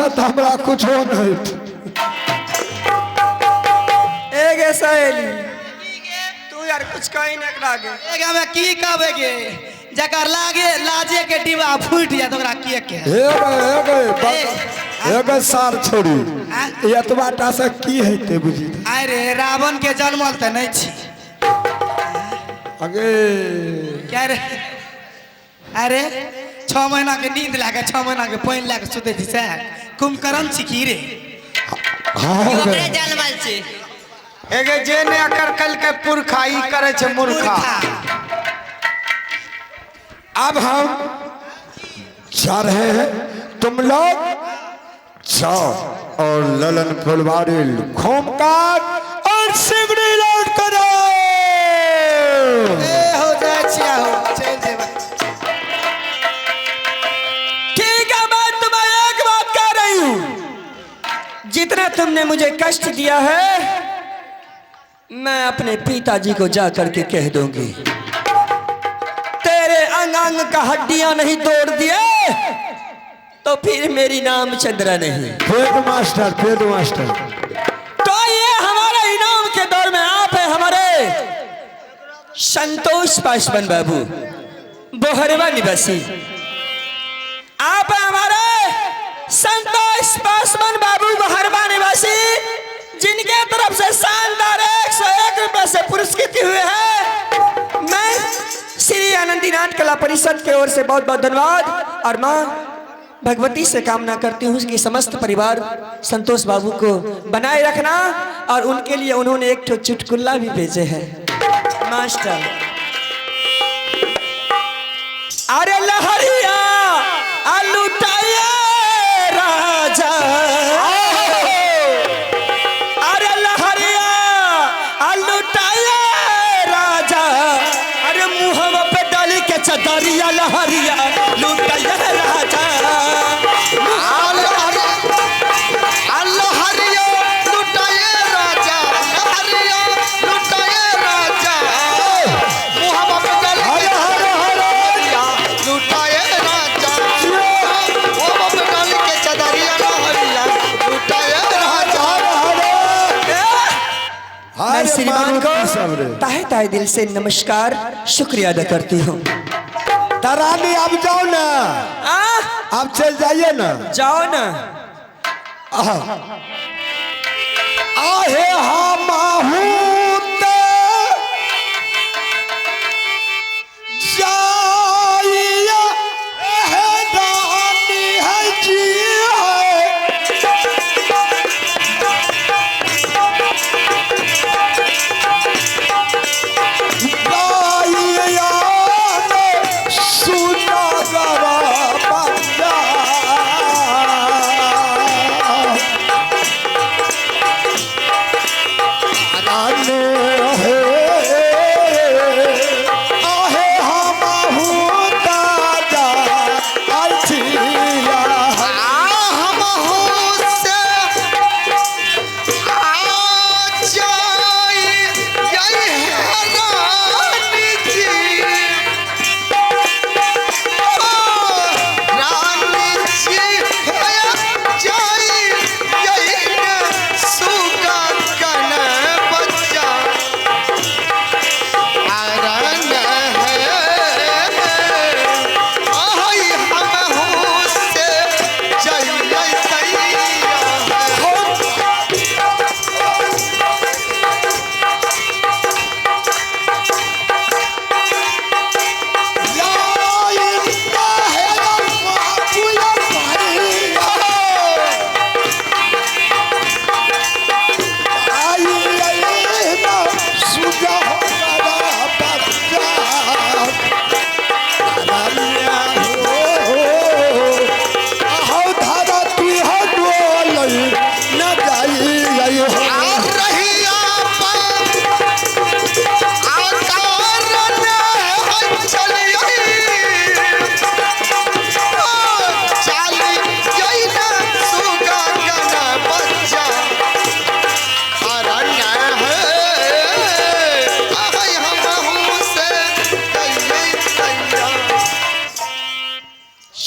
तो हमरा कुछ हो नहीं। एगे सहेली तू यार कुछ कहीं न लागे एगे में की कहबेगे जकर लागे लाजे के डिब्बा फूट जाए तो ओकरा के एगे सार छोड़ी एतबा टा से की हेते बुझी। अरे रावण के जन्मल त नहीं छी अगे क्या रे अरे 6 महीना के नींद लागे 6 महीना के पानी लागे सुते छी से कुंभकर्ण छी की रे हां ओकरे जन्मल छी एगे जे ने अकर कल के पुरखा ई करे छे मूर्खा। अब हम जा रहे हैं, तुम लोग जाओ और ललन फुलवारी घूमकर और सिगड़ी लौट करो। हो जाए छिया हो चल जेबा। ठीक है मैं तुम्हें एक बात कह रही हूं, जितना तुमने मुझे कष्ट दिया है मैं अपने पिताजी को जा करके कह दूंगी। तेरे अंग अंग का हड्डियां नहीं तोड़ दिए तो फिर मेरी नाम चंद्रा नहीं। फील्ड मास्टर तो ये हमारे इनाम के दौर में आप है हमारे संतोष पासवान बाबू बोहरवा निवासी। आप है हमारे संतोष पासवान बाबू बोहरवा निवासी जिनके तरफ से शानदार 101 रुपए से पुरस्कृत हुए हैं। मैं श्री आनंदीनाथ कला परिषद की ओर से बहुत बहुत धन्यवाद और मां भगवती से कामना करती हूँ कि समस्त परिवार संतोष बाबू को बनाए रखना और उनके लिए उन्होंने एक चुटकुला भी भेजे हैं। मास्टर अरे लहरिया लुटाइए राजा, अरे लहरिया लुटाइए राजा, अरे मुहवा पे डाली के चदरिया लहरिया लुटाइए राजा। मैं श्रीमान को तहे तहे दिल से नमस्कार शुक्रिया अदा करती हूँ। रानी अब जाओ ना, आप चल जाइए ना, जाओ ना। आहे हम जाइया रानी है जी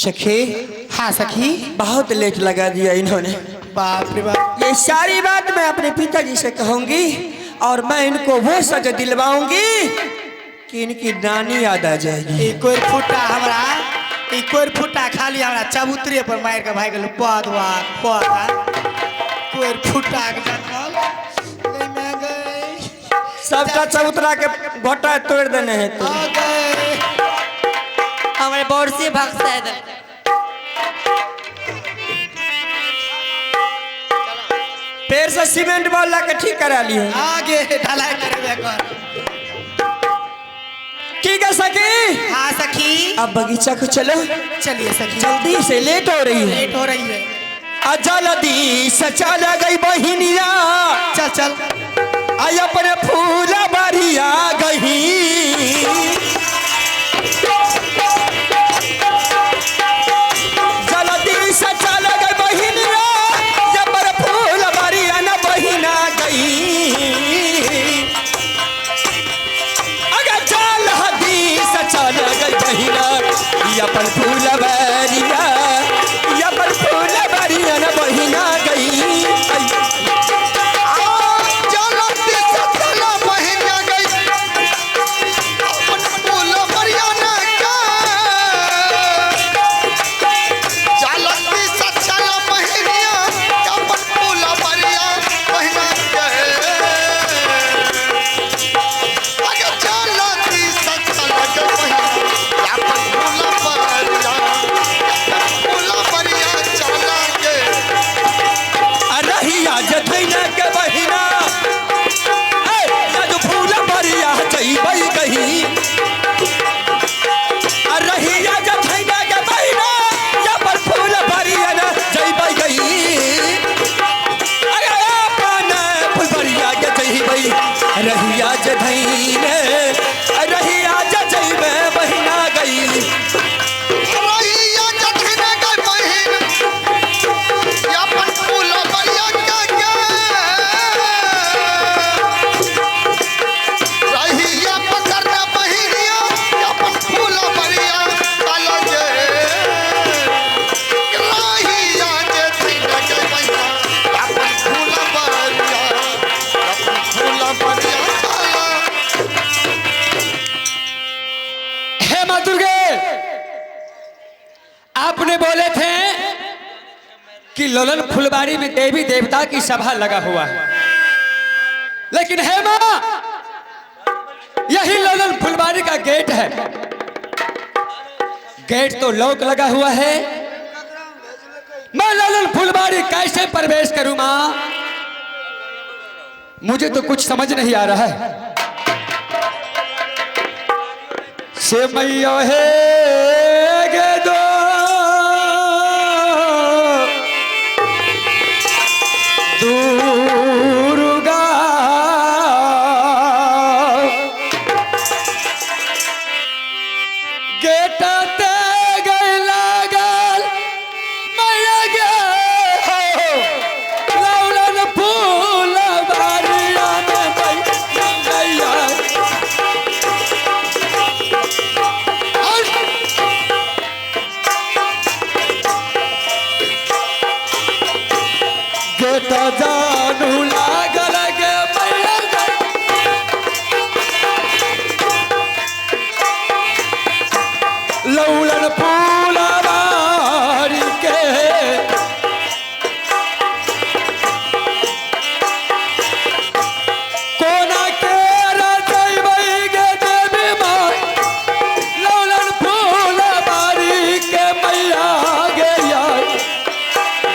सखी हाँ सखी। बहुत लेट लगा दिया इन्होंने। बाप रे बाप। ये सारी बात मैं अपने पिताजी से कहूंगी और मैं इनको वो सजा दिलवाऊंगी कि इनकी नानी याद आ जाएगी। एक और फुटा हमरा, एक और फुटा खाली हमरा चबूतरे पर मार के भाई गेल पदवा पदा कोई फुटा के जनमल ले में गई सबका चबूतरा के घोटा तोड़ देने हैं तो आ गए हमारे बोर्ड से भागता है। पैर से सीमेंट बॉल ला के ठीक करा लिए। आगे ढलाई करे कर। ठीक है सखी। हाँ सखी। अब बगीचा को चलो। चलिए सखी। जल्दी से लेट हो रही है। लेट हो रही है। जल्दी से चला गई बहिनिया। चल चल। आई अपने फूला बारिया गई। जल्दी से चला गई बहिनिया जब फूल बारिया न बहिना गई। अगर चल हदीस चल गई बहिना अपन फूल बारिया अपन फूल बारिया न बहिना गई। रहिया जधई में रहिया जजई में बहिना गई। रहिया जधई में गई बहिन अपन फूल बरिया के रहिया पकड़ना बहिनिया अपन फूल बरिया चल गे। रहिया जधई में गई बहिन अपन फूल बरिया अपन फूल बरिया। आपने बोले थे कि लोलन फुलबाड़ी में देवी देवता की सभा लगा हुआ है, लेकिन है मां यही लोलन फुलबाड़ी का गेट है। गेट तो लॉक लगा हुआ है, मैं लोलन फुलबाड़ी कैसे प्रवेश करूं मां? मुझे तो कुछ समझ नहीं आ रहा है। से मैया है गे दो दुर्गा गेटा ते गए लागल मैया गे लौलन फूल बारिया में मैया गेटा जानू लागल गे मैया गे लौलन फूल बारी के कोना के रचैबै गे देवी माँ लौलन फूल बारी के मैया गे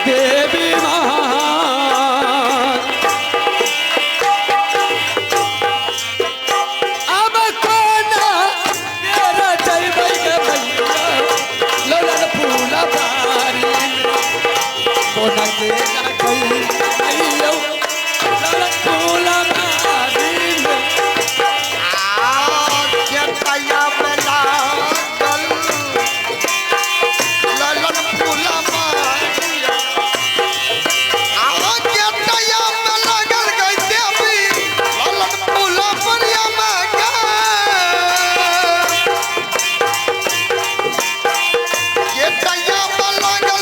देवी माँ। अब कोना के रचैबै गे मैया लौलन फूल बारी कोना के रचैबै मैया लौलन फूल बारी में। जतया में लागल ललन फूला मारिया जतया में लागल गई देवी ललन फूला मारिया में जतया में लागल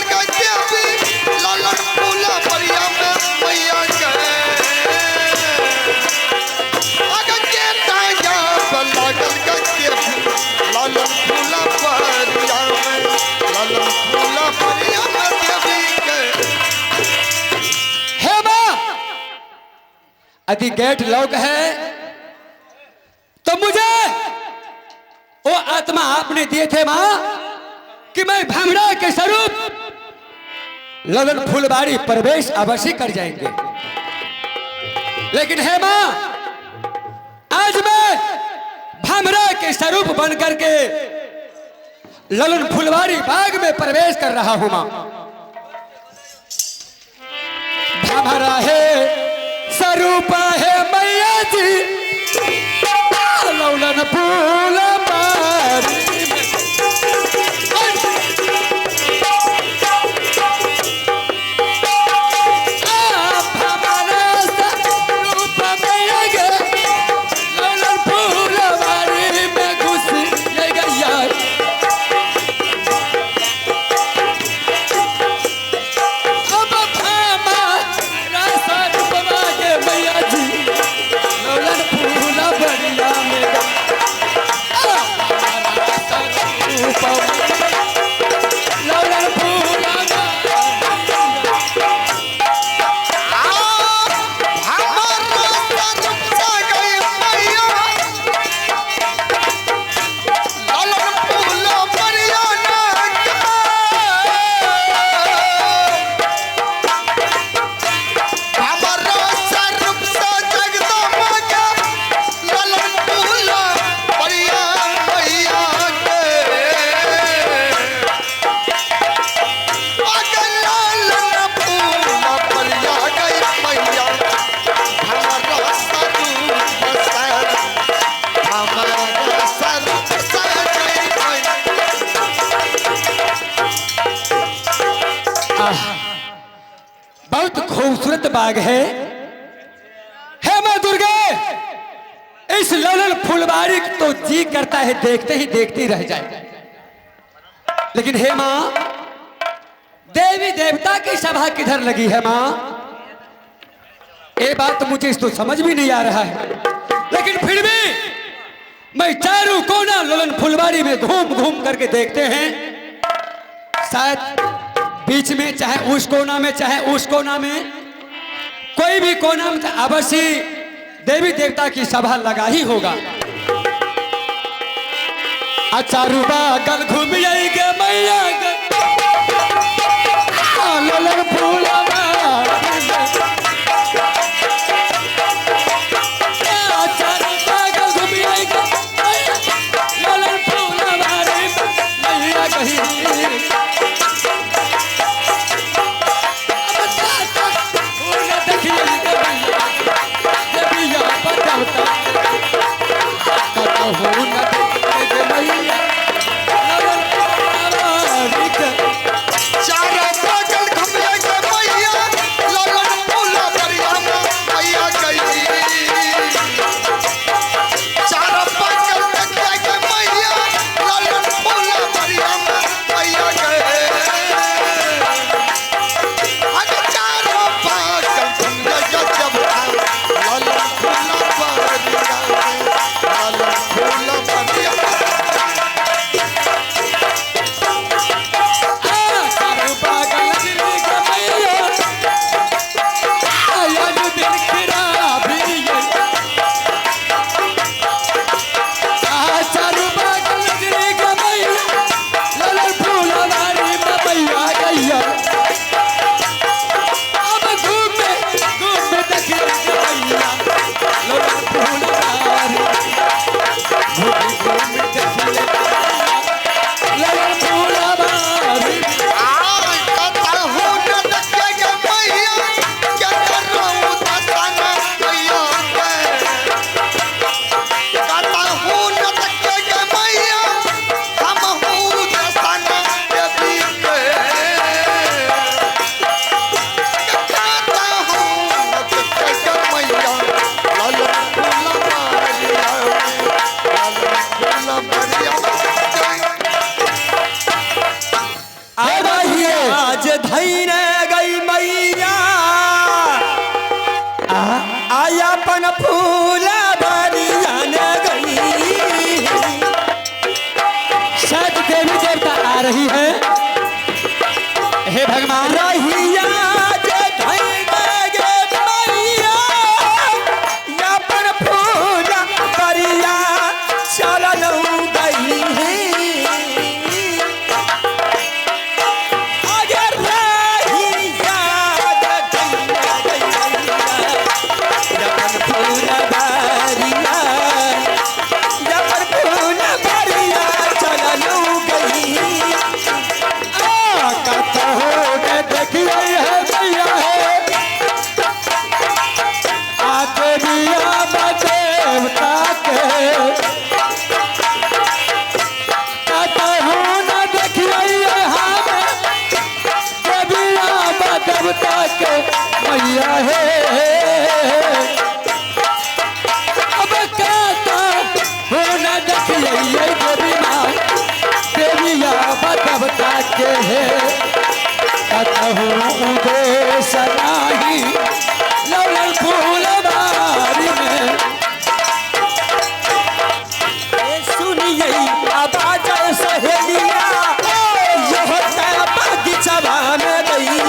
यदि गेट लॉक है तो मुझे वो आत्मा आपने दिए थे मां कि मैं भांगड़ा के स्वरूप ललन फुलवारी प्रवेश अवश्य कर जाएंगे। लेकिन है मां, आज मैं भांगड़ा के स्वरूप बन करके ललन फुलवारी बाग में प्रवेश कर रहा हूं मां। भमरा है स्वरूप है मैया जी ललन फुलवारी बहुत खूबसूरत बाग है मां दुर्गे। इस ललन फुलवारी तो जी करता है देखते ही देखते रह जाए। लेकिन हे मां, देवी देवता की सभा किधर लगी है मां? ये बात तो मुझे तो समझ भी नहीं आ रहा है। लेकिन फिर भी मैं चारों कोना ललन फुलवारी में घूम घूम करके देखते हैं, शायद बीच में चाहे उस कोना में चाहे उस कोना में कोई भी कोना में अवश्य देवी देवता की सभा लगा ही होगा। अचारू बागल घूम जाएगा मैया ललन फुलवारी ललन फुलवारी मैया कहीं रही है। हे भगवान रहिया मैया है अब कहता हो न देखिए देवी माँ देविया बतबता के है कहूँ देश नाही लौल फूलबारी में सुनिए आवाज सहेलिया यह बगीचवा में गई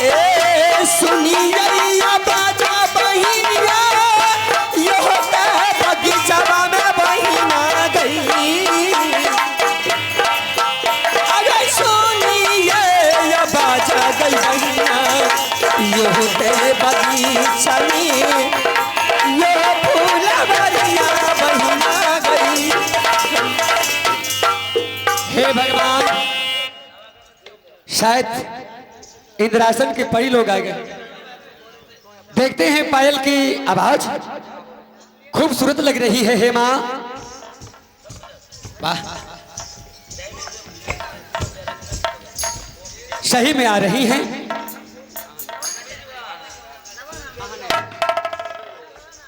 ए सुनिए आवाज बहिनिया यह बगीचवा में बहिना गई अरे सुनिए आवाज गई बहिना यह बगीचा में ये फूलवरिया बहिना गई। हे भगवान शायद इंद्रासन के परी लोग आ गए। देखते हैं पायल की आवाज खूबसूरत लग रही है। हे माँ वाह सही में आ रही हैं।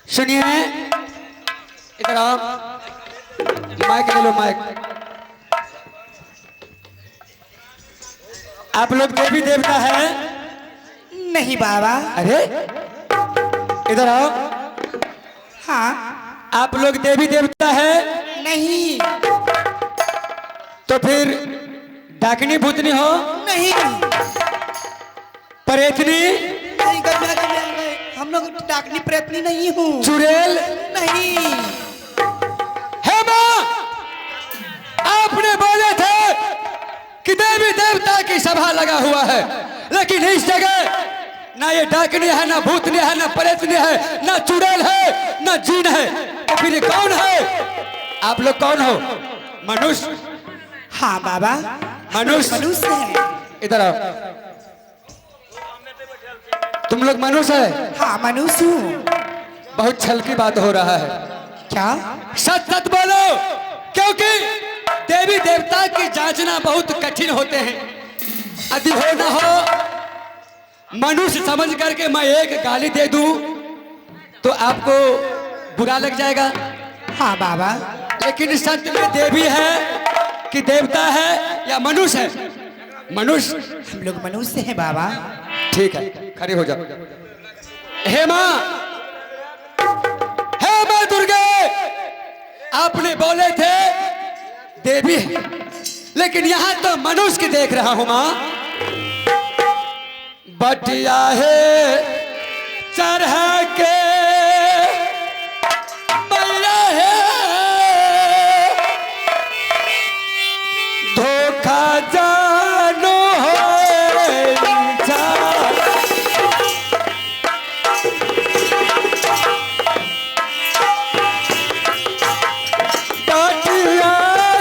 सुनिए इधर आओ माइक ले लो माइक। आप लोग देवी देवता है? नहीं बाबा। अरे इधर आओ। हाँ। आप लोग देवी देवता है? नहीं। तो फिर डाकनी भूतनी हो? नहीं। परेतनी? नहीं गंगा गंगा हम लोग डाकनी प्रयत्नी नहीं हूँ। चुड़ैल? नहीं। हे माँ आपने बोले थे कि देवी देवता की सभा लगा हुआ है, लेकिन इस जगह ना ये डाकनी है, ना भूतनी है, ना परेतनी है, ना चुड़ैल है, ना जीन है। तो फिर ये कौन है? आप लोग कौन हो? मनुष्य? हाँ बाबा मनुष्य? मनुष्य है। इधर आओ। तुम लोग मनुष्य है? हाँ मनुष्य हूँ। बहुत छल की बात हो रहा है। क्या? सच सच बोलो, क्योंकि देवी देवता की जांचना बहुत कठिन होते हैं। यदि हो ना हो मनुष्य समझ करके मैं एक गाली दे दूं तो आपको बुरा लग जाएगा। हाँ बाबा। लेकिन सत्य में देवी है कि देवता है या मनुष्य है? मनुष्य। हम लोग मनुष्य हैं बाबा। ठीक है खड़े हो जाओ। हे माँ, हे माँ दुर्गे, आपने बोले थे देवी है, लेकिन यहाँ तो मनुष्य की देख रहा हूँ माँ। बटिया है चढ़ा के मैया है धोखा जानो है इंसान। बटिया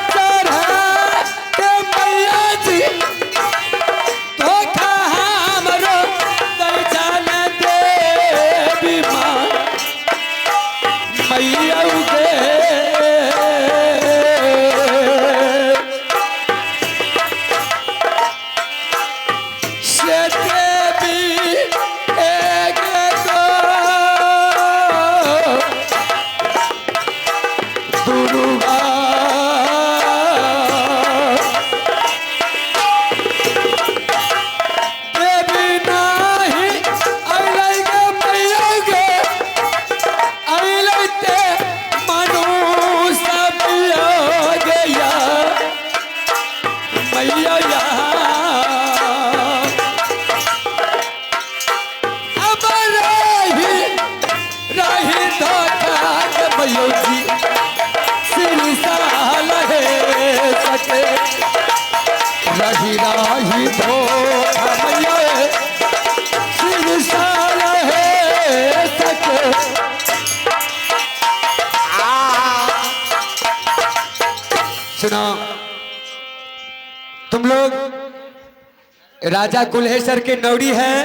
चढ़ा के मैया जी धोखा हमरो दर्शन देवी माँ मैया उगे से देवी एक दो दुर्गा देवी नाही अइलै गे मैया गे अइलै ते मनुष्य बिया गया मैया अब रही रही धोखा के मैया जी श्री साल है सके रही रही धोखा मैया श्री साल है सके। सुनो तुम लोग राजा कुल्हेश्वर के नौरी है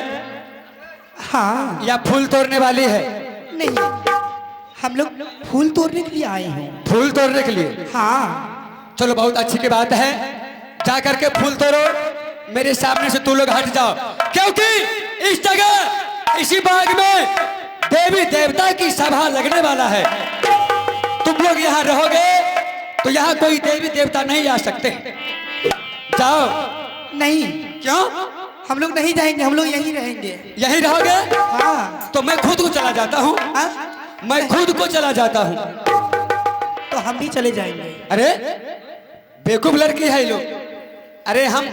हाँ। या फूल तोड़ने वाली है? नहीं हम लोग फूल तोड़ने के लिए आए हैं। फूल तोड़ने के लिए? हाँ। चलो बहुत अच्छी की बात है, जा करके फूल तोड़ो। मेरे सामने से तू लोग हट जाओ, क्योंकि इस जगह इसी बाग में देवी देवता की सभा लगने वाला है। तुम लोग यहाँ रहोगे तो यहाँ कोई देवी देवता नहीं आ सकते। जाओ। नहीं, क्यों? हम लोग नहीं जाएंगे, हम लोग यहीं रहेंगे। यहीं रहोगे? हाँ। तो मैं खुद को चला जाता हूँ। हाँ? मैं खुद को चला जाता हूँ। तो हम भी चले जाएंगे। अरे बेवकूफ लड़की है ये लोग। अरे हम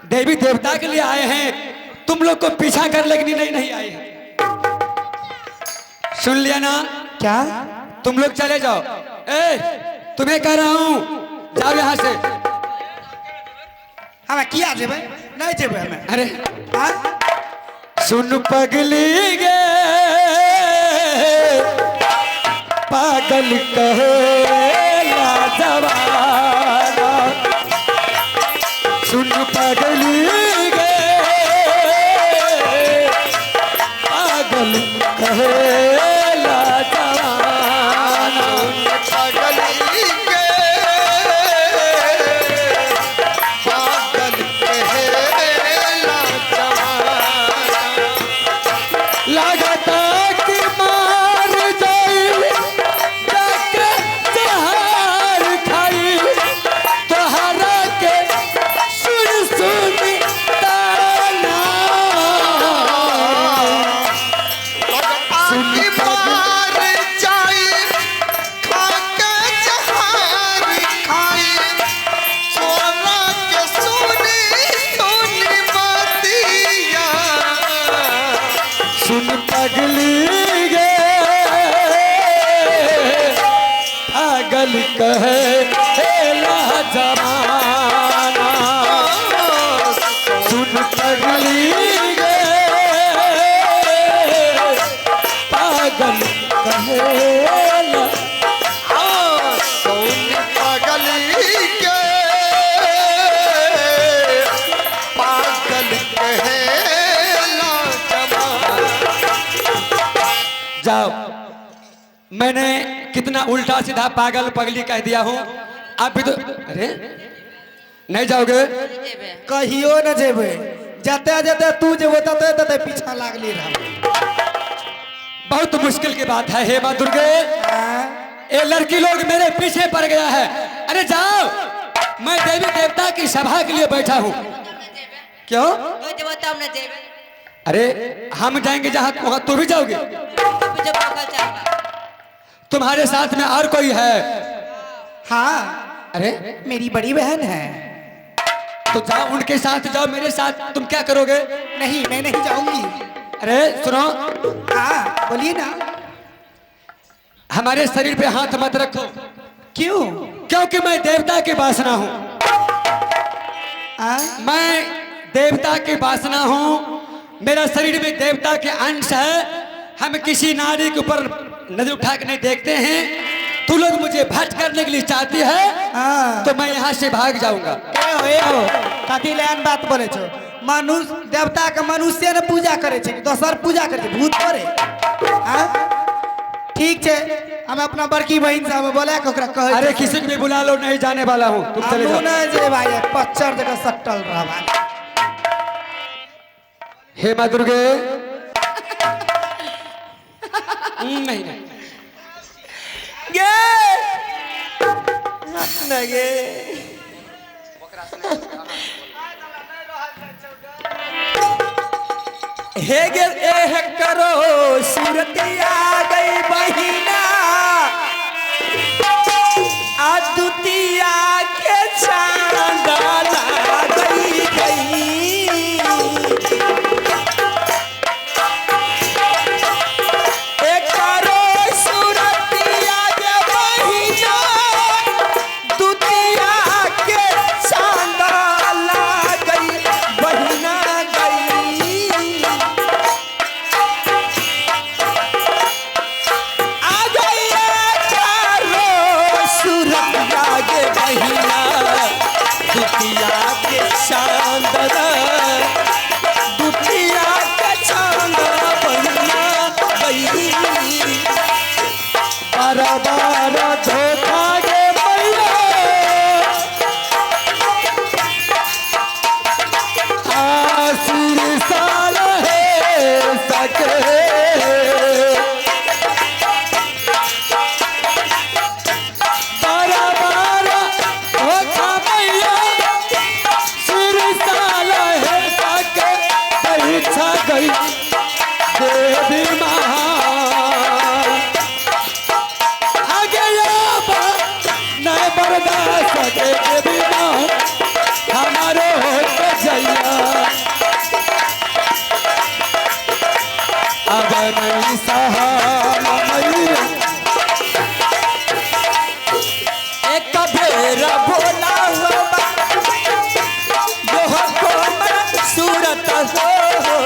देवी देवता के लिए आए हैं, तुम लोग को पीछा कर लेकिन नहीं आए हैं। सुन लिया ना? क्या? तुम लोग चले जाओ। तुम्हें कह रहा हूँ, जाओ यहाँ से। हमें किया जेबे? नहीं जेबे हमें। अरे हाँ? सुन पगली गे पागल कहेला जवाना, सुन पगली गे पागल कहेला जवाना। पगली के पागल कहेला जवाना। लगता कि मार जाई जाके जहर खाई, तोहरा के सुन सुन ताना। आखी बार जाई खाके जहार खाई, सोना के सुनी सुनी बतिया। सुन पगली गे पागल कहेला जमाना, सुन पगली गे पागल कहेला। सोनी पगली के पागल कहेला जवाना। जाओ, मैंने कितना उल्टा सीधा पागल पगली कह दिया हूँ। आप भी तो अरे नहीं जाओगे? कहियो न जेबे। जाते जाते तू जेबो तते तते पीछा लागली रहा। बहुत मुश्किल की बात है। हे माँ दुर्गे, ये लड़की लोग मेरे पीछे पड़ गया है। अरे जाओ, मैं देवी देवता की सभा के लिए बैठा हूँ। क्यों? अरे हम जाएंगे जहाँ, वहाँ तू भी जाओगे? तुम्हारे साथ में और कोई है? हाँ, अरे मेरी बड़ी बहन है। तो जाओ, उनके साथ जाओ। मेरे साथ तुम क्या करोगे? नहीं, मैं नहीं जाऊंगी। अरे सुनो, हाँ बोलिए ना। हमारे शरीर पे हाथ मत रखो। क्यों? क्योंकि मैं देवता की वासना हूँ। मैं देवता की वासना हूँ। मेरा शरीर में देवता के अंश है। हम किसी नारी के ऊपर नजर उठा के नहीं देखते हैं। तू लोग मुझे भ्रष्ट करने के लिए चाहती है तो मैं यहाँ से भाग जाऊंगा। ए हो कथी लाइन बात बोले छो? मनुष्य देवता के मनुष्य ने पूजा करे छे, दोसर पूजा करे छे, भूत करे। ठीक छे, हम अपना बड़की बहन से हमें बोला के ओकरा कहे। अरे किसी को भी बुला लो, नहीं जाने वाला हूँ। तुम चले जाओ। नहीं जे भाई, पच्चर जगह सट्टल रहा। हे माँ दुर्गे। नहीं नहीं नगे हे गे एह करो सूरतिया गई बहिना, अद्वितीया के चांदला गई आज करता हो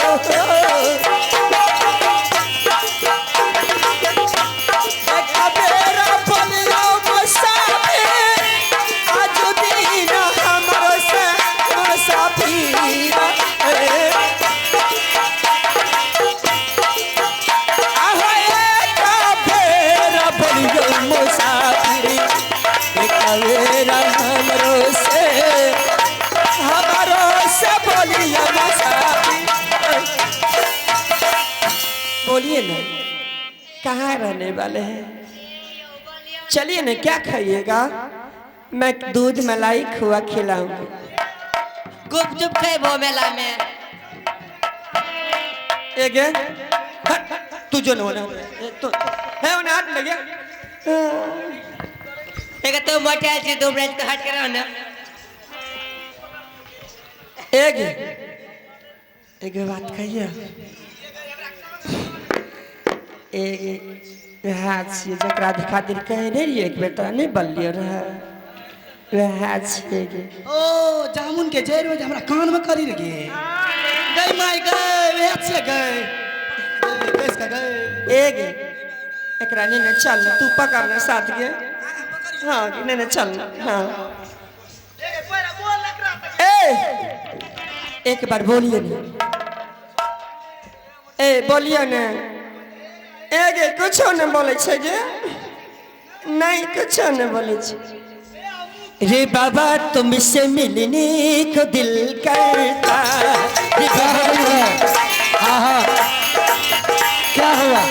एक बेरा बोलियो मुसाफिर आज दिन हमरो से मुसाफिर आहो एक बेरा बोलियो मुसाफिर एक बेरा हमरो से बोलिए बोलिए ना कहाँ रहने वाले हैं चलिए ना क्या खाइएगा मैं दूध मलाई खोआ खिलाऊंगी गुपचुप खेबो मेला में एक तू जो ना तो है उन्हें हाथ लगे एक तो मोटे आज दो ब्रेड तो हट कर ना एक बात कहिए एक हाथ से जकरा खातिर कहे रही एक बेटा नहीं बल्लियो रहा हाथ से ओ जामुन के जेर में हमरा कान में करी लगे गई माई गए अच्छे गए कैस का गए एक रानी ने चल तू पकड़ना साथ के हाँ नहीं चल हाँ एक बार बोलिए ना बोलिए ना एक कुछ न बोले छे गे नहीं कुछ न बोले छे रे बाबा तुमसे मिलने को दिल करता रे बाबा हाँ क्या हुआ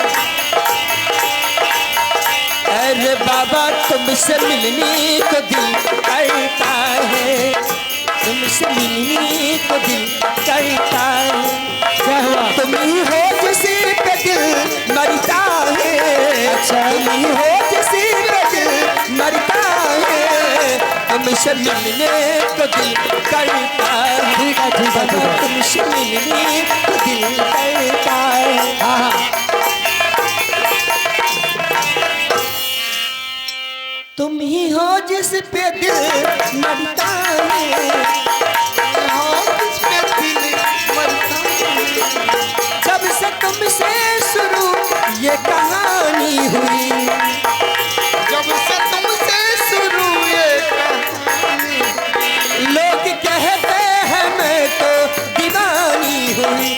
अरे बाबा तुमसे मिलने को दिल करता है तुमसे मिलने को दिल करता है क्या हुआ तुम ही हो जिसी पे दिल मरता है अच्छा तुम ही हो जिसी पे दिल मरता है तुमसे मिलने को दिल करता है ठीक है ठीक है तुमसे मिलने को दिल करता है हाँ तुम ही हो जिस पे दिल मरता है जब से तुमसे शुरू ये कहानी हुई जब से तुमसे शुरू ये कहानी लोग कहते हैं मैं तो दीवानी हुई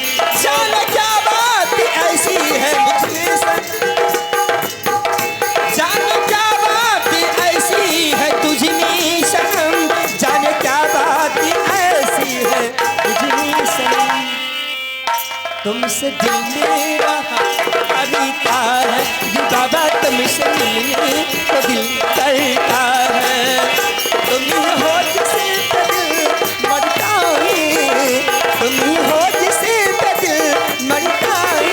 जाने क्या बात ऐसी है मुझमें जाने क्या बात ऐसी है तुझमें सनम जाने क्या बात ऐसी है तुझमें सनम तुमसे दिल मेरा करता है ये बाबा तुमसे मिलने को दिल करता है तुम ही हो जिसे पे दिल मरता है तुम ही हो जिसे पे दिल मरता है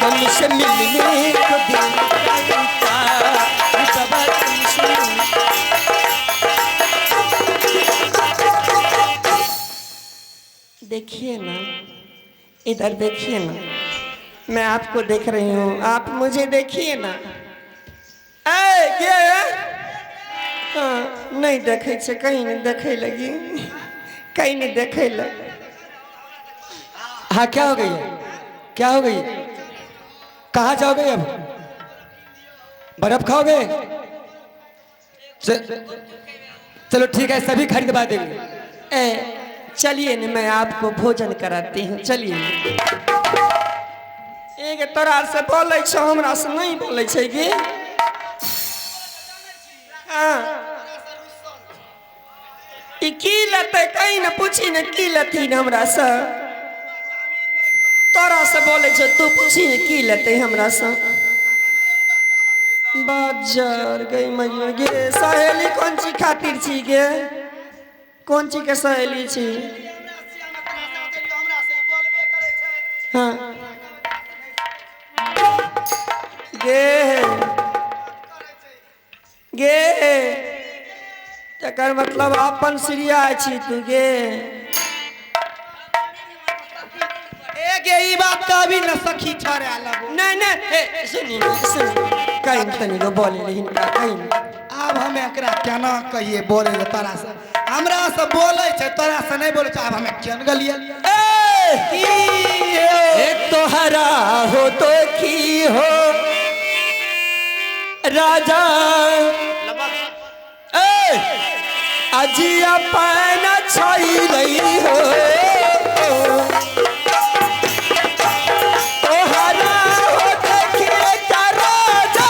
हमसे मिलने को दिल करता है ये बाबा तुमसे देखिए ना इधर देखिए ना मैं आपको देख रही हूँ आप मुझे देखिए ना क्या हाँ नहीं देखे छे कहीं नहीं देखे लगी कहीं नहीं देखे लगी हाँ क्या हो गई क्या हो गई कहाँ जाओगे अब बर्फ खाओगे चलो ठीक है सभी खरीदवा देंगे चलिए ना मैं आपको भोजन कराती हूँ चलिए एक तोरा से बोले छो हमरा से नहीं बोले छे गे हाँ ई की लते कहीं न पूछी न की लती हमरा से तोरा से बोले छो तू पूछी न की लते हमरा से बाजार गई मयूर गे सहेली कौन ची खातिर छी गे कौन ची के सहेली छी हाँ गे गे तकर मतलब अपन सिरिया छी तू गे ई बात का अभी न सखी छरे लगो नहीं नहीं सुनी कहीं तनी को बोले लेकिन कहीं अब हम एकरा केना कहिए बोले तोरा से हमरा से बोले छै तोरा से नहीं बोले छै अब हमें केन गलिए एक तो हरा हो तो की हो राजा अजिया पैना छाई नहीं हो तो हरा हो देखिए क्या राजा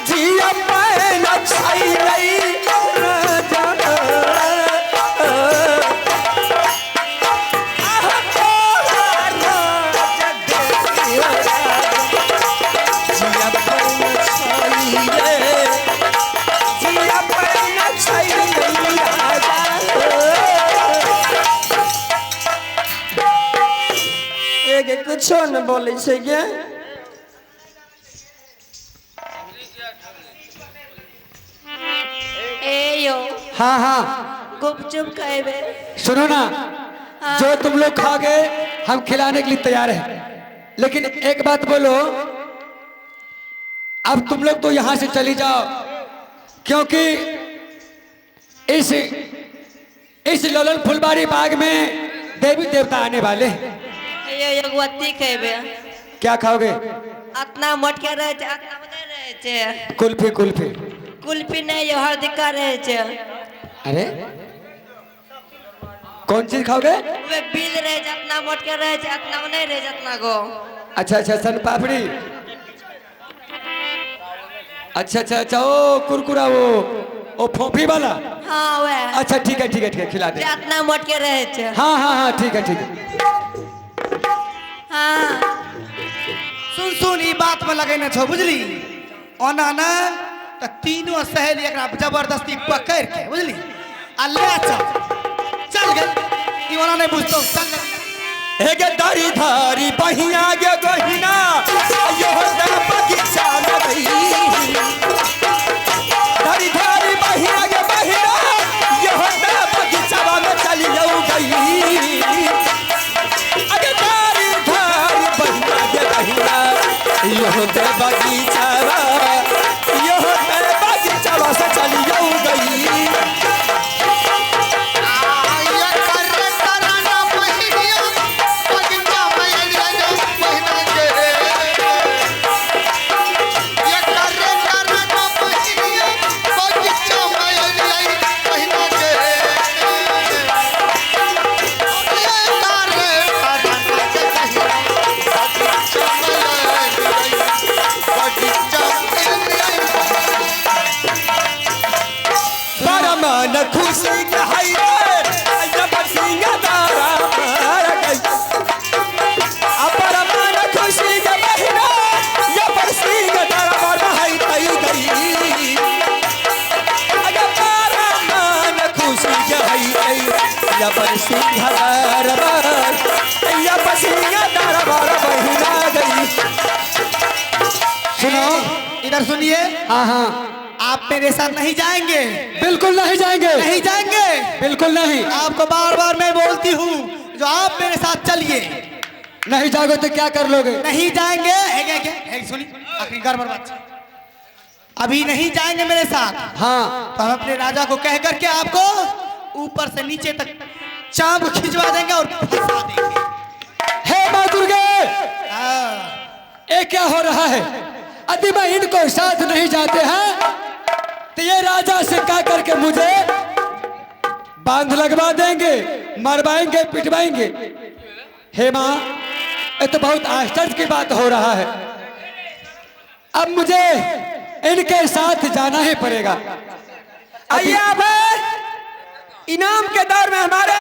जिया पैना छाई नहीं राजा कुछ न बोले से क्या ए यो हाँ हाँ गुपचुप खाए सुनो ना, जो तुम लोग खा गए हम खिलाने के लिए तैयार हैं, लेकिन एक बात बोलो, अब तुम लोग तो यहाँ से चली जाओ, क्योंकि इस लोलन फुलबाड़ी बाग में देवी देवता आने वाले हैं। ये यगवती खाए क्या खाओगे? अतना मोटके रहे छे, अतना बने रहे छे। कुल्फी कुल्फी कुल्फी नहीं ये हरदिका रहे छे। अरे कौन चीज खाओगे? वे बिल रहे छे, अतना मोटके रहे छे, अतना नहीं रहे छे, अतना गो। अच्छा अच्छा सन पापड़ी, अच्छा अच्छा अच्छा ओ कुरकुरा वो फोफी वाला। हाँ वे अच्छा ठीक है ठीक है ठीक है, खिला दे। अतना मोटके रहे छे। हाँ हाँ हाँ ठीक है ठीक है। हाँ सुन सुन ई बात में लगे न छो बुझली, ओना ना त तीनों सहेली एकरा जबरदस्ती पकड़ के बुझली आ ले चल गए। ई ओना नहीं बुझतो, चल गए। हे गे दारी धारी बहिया गे गहिना यो दे बगीचा में गई दारी धारी बहिया गे बहिना यो दे बगीचा में चली जाऊ गई अगे दारी धारी बहिया गे बहिना यो दे बगीचा से चली जाऊ गई। खुशी के हाय जब सिंगा दारा मार गई अपर मन खुशी के बहिना जब सिंगा दारा मार हाय गई अगर तारा मन खुशी के हाय जब सिंगा दारा मार जब सिंगा दारा मार बहिना गई। सुनो इधर सुनिए, हाँ हाँ आप मेरे साथ नहीं जाएंगे, बिल्कुल नहीं जाएंगे, नहीं जाएंगे, बिल्कुल नहीं। आपको बार बार मैं बोलती हूँ जो आप मेरे साथ चलिए। नहीं जाओगे तो क्या कर लोगे? नहीं जाएंगे, सुनी आखिरी गड़बड़ बात, अभी नहीं जाएंगे मेरे साथ। हाँ तो हम अपने राजा को कह करके आपको ऊपर से नीचे तक चाँप खिंचवा देंगे और फंसा देंगे। हे माँ दुर्गे, हाँ। ये क्या हो रहा है? यदि मैं इनको साथ नहीं जाते हैं तो ये राजा से कह करके मुझे बांध लगवा देंगे, मरवाएंगे, पिटवाएंगे। हे माँ, ये तो बहुत आश्चर्य की बात हो रहा है। अब मुझे इनके साथ जाना ही पड़ेगा। आइए अब इनाम के दौर में हमारे